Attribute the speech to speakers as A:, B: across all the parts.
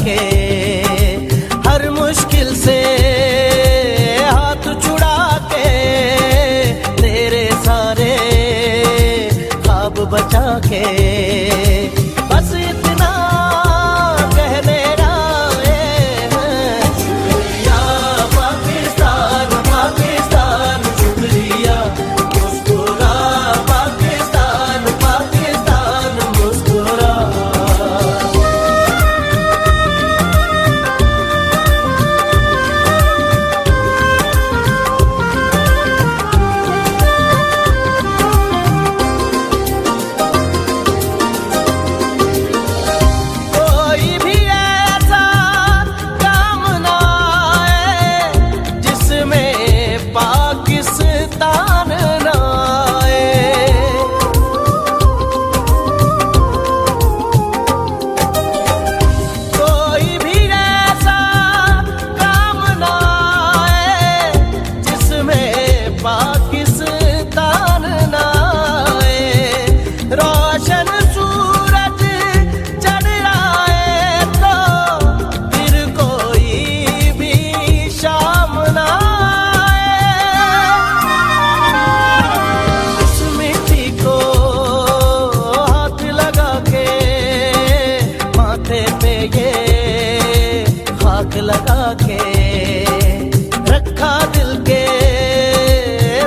A: के, हर मुश्किल से हाथ छुड़ा के, तेरे सारे ख्वाब बचा के, बस इतना कह मेरा शुक्रिया पाकिस्तान, पाकिस्तान शुक्रिया, मुस्कुरा पाकिस्तान, पाकिस्तान मुस्कुरा। लगा के रखा दिल के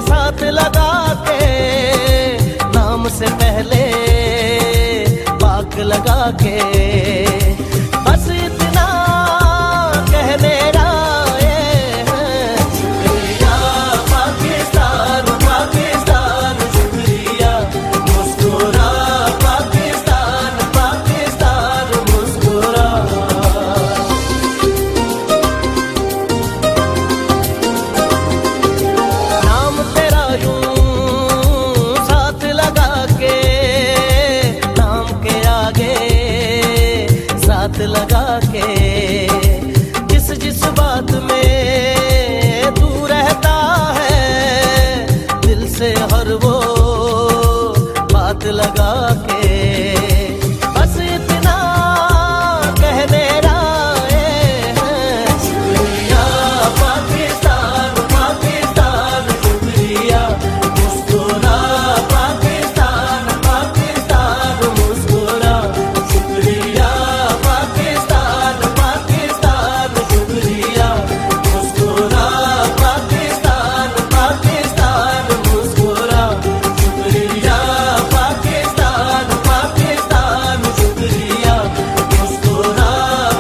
A: साथ लगा के, नाम से पहले पाक लगा के, बस इतना कह मेरा शुक्रिया पाकिस्तान, पाकिस्तान शुक्रिया, मुस्कुरा पाकिस्तान, पाकिस्तान मुस्कुरा। लगा के जिस जिस बात में तू रहता है, दिल से हर वो बात लगा के, बस इतना कह मेरा शुक्रिया पाकिस्तान, पाकिस्तान शुक्रिया, मुस्कुरा पाकिस्तान, पाकिस्तान मुस्कुरा, शुक्रिया पाकिस्तान, पाकिस्तान शुक्रिया, मुस्कुरा पाकिस्तान, पाकिस्तान मुस्कुरा, शुक्रिया पाकिस्तान, पाकिस्तान शुक्रिया, मुस्कुरा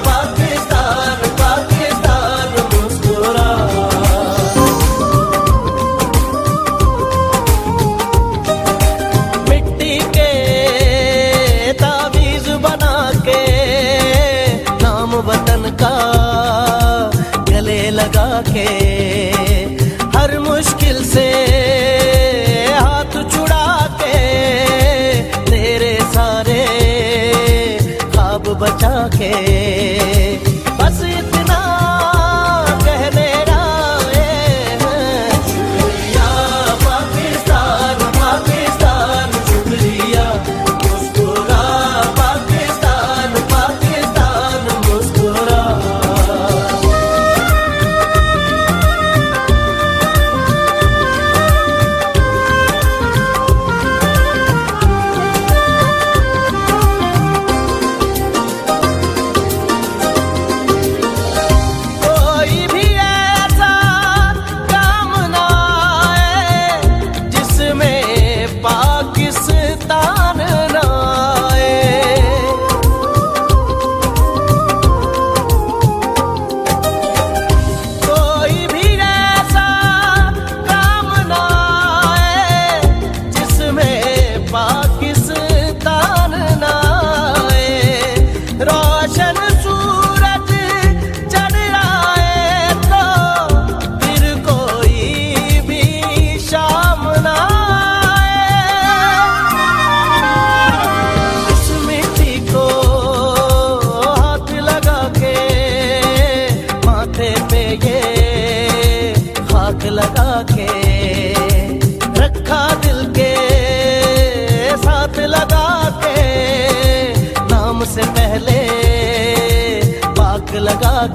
A: पाकिस्तान, पाकिस्तान मुस्कुरा। मिट्टी के तावीज बना के नाम वतन का गले लगा के, हर मुश्किल से हाथ छुड़ा के, तेरे सारे ख्वाब बचा के, बस इतना कह मेरा शुक्रिया पाकिस्तान, पाकिस्तान शुक्रिया, मुस्कुरा पाकिस्तान, पाकिस्तान मुस्कुरा।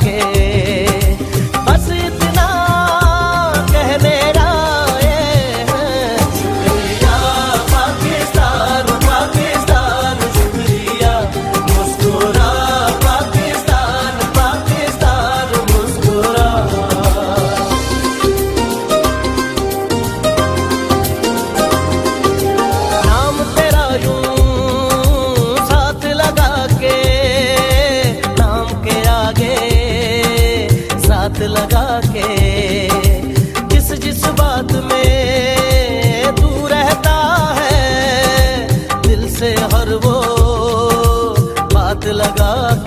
A: के। बस इतना कहने आए हैं, शुक्रिया पाकिस्तान पाकिस्तान शुक्रिया, मुस्कुरा पाकिस्तान पाकिस्तान मुस्कुरा। नाम तेरा यूं साथ लगा के, नाम के आगे साथ लगा के, जिस जिस बात में तू रहता है, दिल से हर वो बात लगा के।